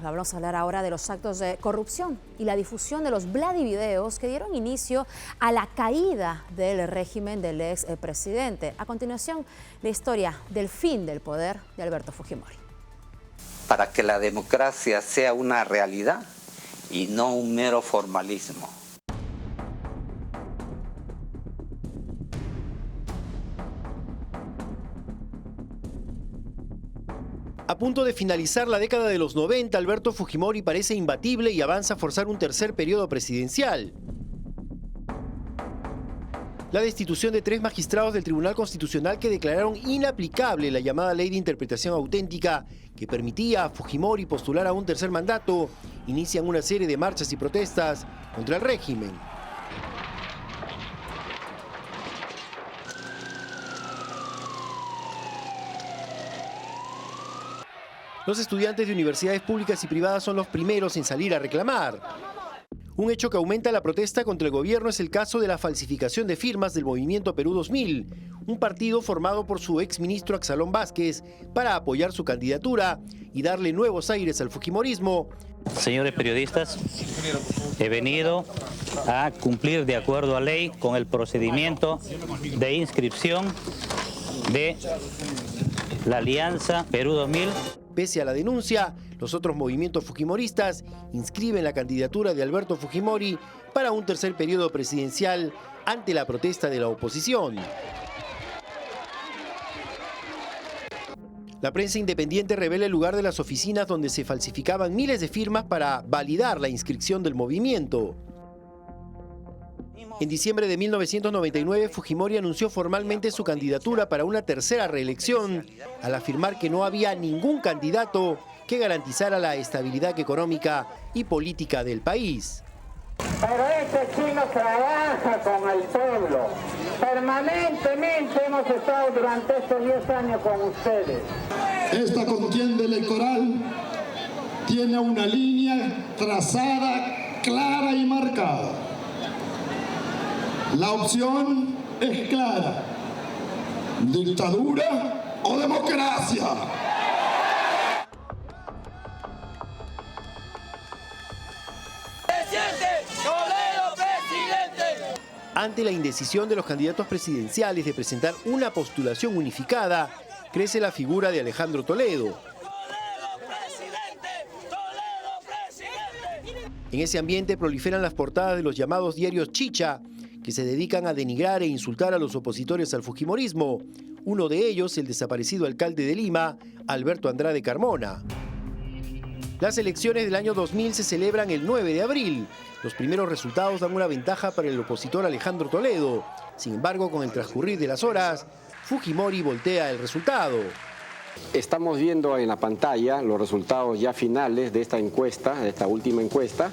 Vamos a hablar ahora de los actos de corrupción y la difusión de los Vladivideos que dieron inicio a la caída del régimen del expresidente. A continuación, la historia del fin del poder de Alberto Fujimori. Para que la democracia sea una realidad y no un mero formalismo. A punto de finalizar la década de los 90, Alberto Fujimori parece imbatible y avanza a forzar un tercer periodo presidencial. La destitución de 3 magistrados del Tribunal Constitucional que declararon inaplicable la llamada Ley de Interpretación Auténtica que permitía a Fujimori postular a un tercer mandato, inician una serie de marchas y protestas contra el régimen. Los estudiantes de universidades públicas y privadas son los primeros en salir a reclamar. Un hecho que aumenta la protesta contra el gobierno es el caso de la falsificación de firmas del Movimiento Perú 2000, un partido formado por su exministro Axalón Vázquez para apoyar su candidatura y darle nuevos aires al fujimorismo. Señores periodistas, he venido a cumplir de acuerdo a ley con el procedimiento de inscripción de la Alianza Perú 2000. Pese a la denuncia, los otros movimientos fujimoristas inscriben la candidatura de Alberto Fujimori para un tercer periodo presidencial ante la protesta de la oposición. La prensa independiente revela el lugar de las oficinas donde se falsificaban miles de firmas para validar la inscripción del movimiento. En diciembre de 1999, Fujimori anunció formalmente su candidatura para una tercera reelección, al afirmar que no había ningún candidato que garantizara la estabilidad económica y política del país. Pero este chino trabaja con el pueblo. Permanentemente hemos estado durante estos 10 años con ustedes. Esta contienda electoral tiene una línea trazada, clara y marcada. La opción es clara: dictadura o democracia. Ante la indecisión de los candidatos presidenciales de presentar una postulación unificada, crece la figura de Alejandro Toledo. En ese ambiente proliferan las portadas de los llamados diarios chicha, que se dedican a denigrar e insultar a los opositores al fujimorismo. Uno de ellos, el desaparecido alcalde de Lima, Alberto Andrade Carmona. Las elecciones del año 2000 se celebran el 9 de abril. Los primeros resultados dan una ventaja para el opositor Alejandro Toledo. Sin embargo, con el transcurrir de las horas, Fujimori voltea el resultado. Estamos viendo en la pantalla los resultados ya finales de esta encuesta, de esta última encuesta.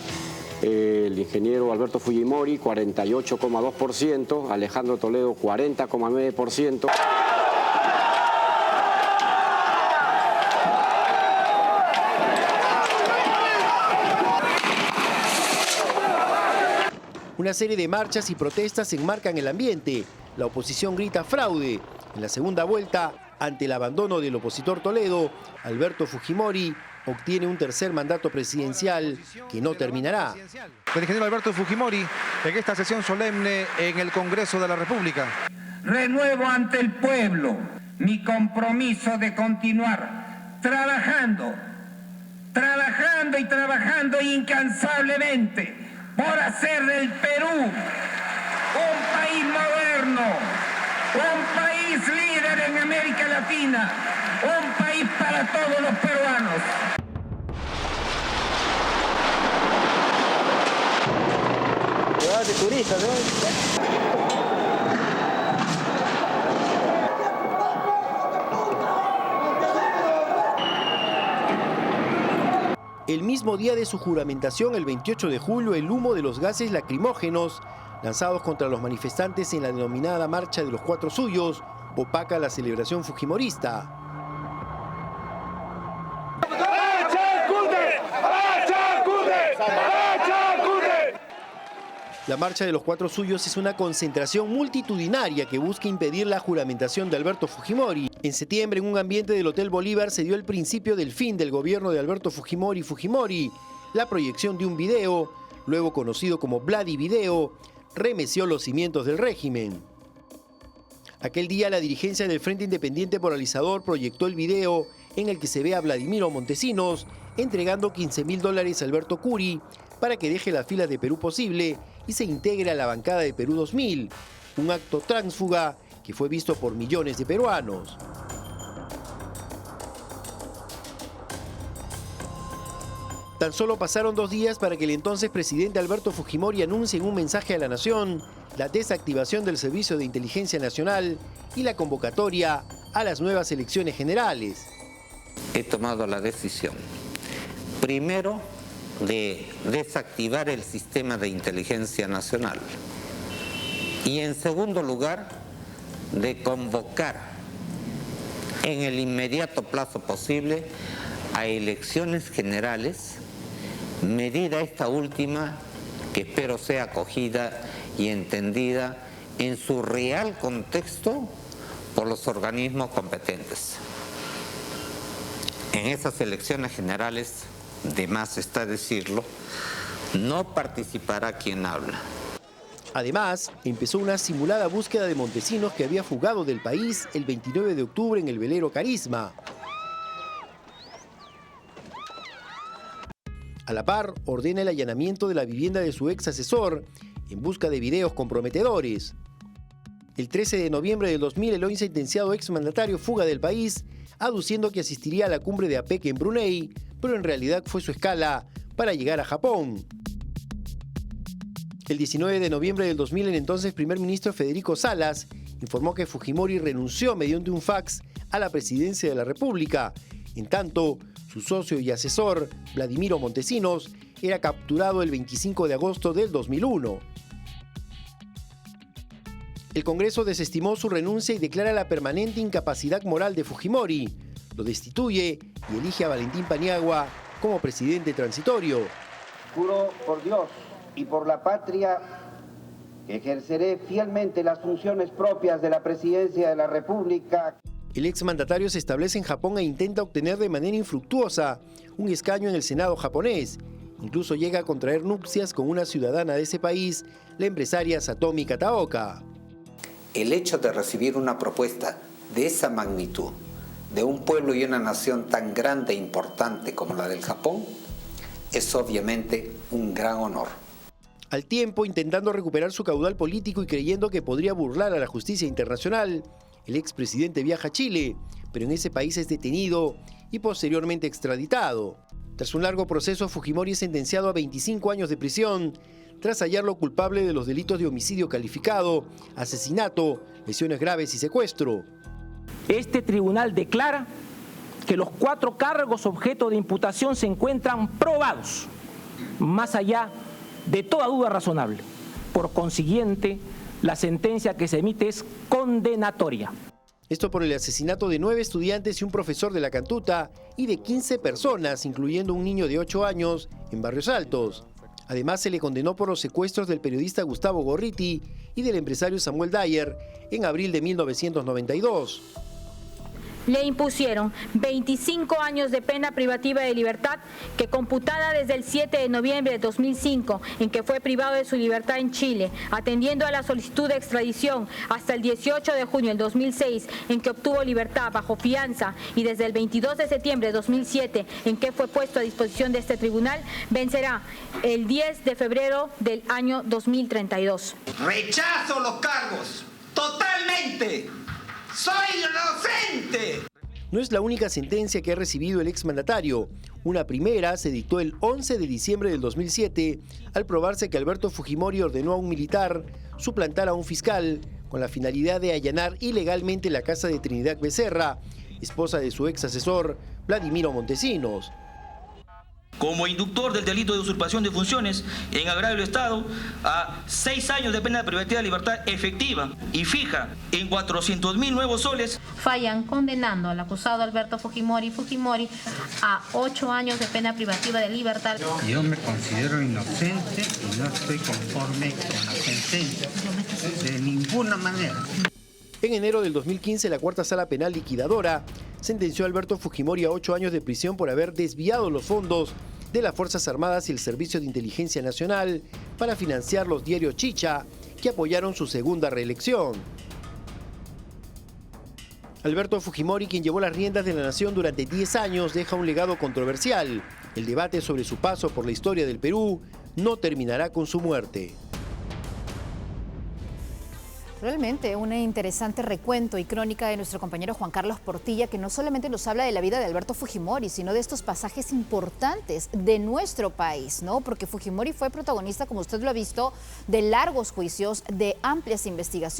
El ingeniero Alberto Fujimori, 48,2%, Alejandro Toledo, 40,9%. Una serie de marchas y protestas enmarcan el ambiente. La oposición grita fraude. En la segunda vuelta, ante el abandono del opositor Toledo, Alberto Fujimori obtiene un tercer mandato presidencial que no terminará. El ingeniero Alberto Fujimori en esta sesión solemne en el Congreso de la República. Renuevo ante el pueblo mi compromiso de continuar trabajando incansablemente por hacer del Perú un país moderno, un país líder en América Latina, un país para todos los peruanos. De turistas, ¿no? El mismo día de su juramentación, el 28 de julio, el humo de los gases lacrimógenos lanzados contra los manifestantes en la denominada Marcha de los Cuatro Suyos opaca la celebración fujimorista. La marcha de los 4 suyos es una concentración multitudinaria que busca impedir la juramentación de Alberto Fujimori. En septiembre, en un ambiente del Hotel Bolívar, se dio el principio del fin del gobierno de Alberto Fujimori. La proyección de un video, luego conocido como Vladivideo, remeció los cimientos del régimen. Aquel día, la dirigencia del Frente Independiente Polarizador proyectó el video en el que se ve a Vladimiro Montesinos entregando $15.000 a Alberto Curi para que deje las filas de Perú Posible y se integre a la bancada de Perú 2000, un acto tránsfuga que fue visto por millones de peruanos. Tan solo pasaron 2 días para que el entonces presidente Alberto Fujimori anuncie en un mensaje a la nación la desactivación del Servicio de Inteligencia Nacional y la convocatoria a las nuevas elecciones generales. He tomado la decisión, primero, de desactivar el sistema de inteligencia nacional y, en segundo lugar, de convocar en el inmediato plazo posible a elecciones generales, medida esta última que espero sea acogida y entendida en su real contexto por los organismos competentes. En esas elecciones generales, de más está decirlo, no participará quien habla. Además, empezó una simulada búsqueda de Montesinos que había fugado del país el 29 de octubre en el velero Carisma. A la par, ordena el allanamiento de la vivienda de su ex asesor en busca de videos comprometedores. El 13 de noviembre del 2000, el hoy sentenciado exmandatario fuga del país, aduciendo que asistiría a la cumbre de APEC en Brunei, pero en realidad fue su escala para llegar a Japón. El 19 de noviembre del 2000, el entonces primer ministro Federico Salas informó que Fujimori renunció mediante un fax a la presidencia de la República. En tanto, su socio y asesor, Vladimiro Montesinos, era capturado el 25 de agosto del 2001. El Congreso desestimó su renuncia y declara la permanente incapacidad moral de Fujimori. Lo destituye y elige a Valentín Paniagua como presidente transitorio. Juro por Dios y por la patria que ejerceré fielmente las funciones propias de la presidencia de la República. El exmandatario se establece en Japón e intenta obtener de manera infructuosa un escaño en el Senado japonés. Incluso llega a contraer nupcias con una ciudadana de ese país, la empresaria Satomi Kataoka. El hecho de recibir una propuesta de esa magnitud, de un pueblo y una nación tan grande e importante como la del Japón, es obviamente un gran honor. Al tiempo, intentando recuperar su caudal político y creyendo que podría burlar a la justicia internacional, el expresidente viaja a Chile, pero en ese país es detenido y posteriormente extraditado. Tras un largo proceso, Fujimori es sentenciado a 25 años de prisión, tras hallarlo culpable de los delitos de homicidio calificado, asesinato, lesiones graves y secuestro. Este tribunal declara que los 4 cargos objeto de imputación se encuentran probados, más allá de toda duda razonable. Por consiguiente, la sentencia que se emite es condenatoria. Esto por el asesinato de 9 estudiantes y un profesor de la Cantuta y de 15 personas, incluyendo un niño de 8 años, en Barrios Altos. Además, se le condenó por los secuestros del periodista Gustavo Gorriti y del empresario Samuel Dyer en abril de 1992. Le impusieron 25 años de pena privativa de libertad que, computada desde el 7 de noviembre de 2005, en que fue privado de su libertad en Chile, atendiendo a la solicitud de extradición, hasta el 18 de junio del 2006, en que obtuvo libertad bajo fianza, y desde el 22 de septiembre de 2007, en que fue puesto a disposición de este tribunal, vencerá el 10 de febrero del año 2032. Rechazo los cargos, totalmente. ¡Soy inocente! No es la única sentencia que ha recibido el exmandatario. Una primera se dictó el 11 de diciembre del 2007 al probarse que Alberto Fujimori ordenó a un militar suplantar a un fiscal con la finalidad de allanar ilegalmente la casa de Trinidad Becerra, esposa de su ex asesor Vladimiro Montesinos. como inductor del delito de usurpación de funciones en agravio del Estado a 6 años de pena privativa de libertad efectiva y fija en 400.000 nuevos soles. Fallan condenando al acusado Alberto Fujimori a 8 años de pena privativa de libertad. Yo me considero inocente y no estoy conforme con la sentencia, de ninguna manera. En enero del 2015, la Cuarta Sala Penal Liquidadora sentenció a Alberto Fujimori a 8 años de prisión por haber desviado los fondos de las Fuerzas Armadas y el Servicio de Inteligencia Nacional para financiar los diarios Chicha, que apoyaron su segunda reelección. Alberto Fujimori, quien llevó las riendas de la nación durante 10 años, deja un legado controversial. El debate sobre su paso por la historia del Perú no terminará con su muerte. Realmente un interesante recuento y crónica de nuestro compañero Juan Carlos Portilla, que no solamente nos habla de la vida de Alberto Fujimori, sino de estos pasajes importantes de nuestro país, ¿no? Porque Fujimori fue protagonista, como usted lo ha visto, de largos juicios, de amplias investigaciones.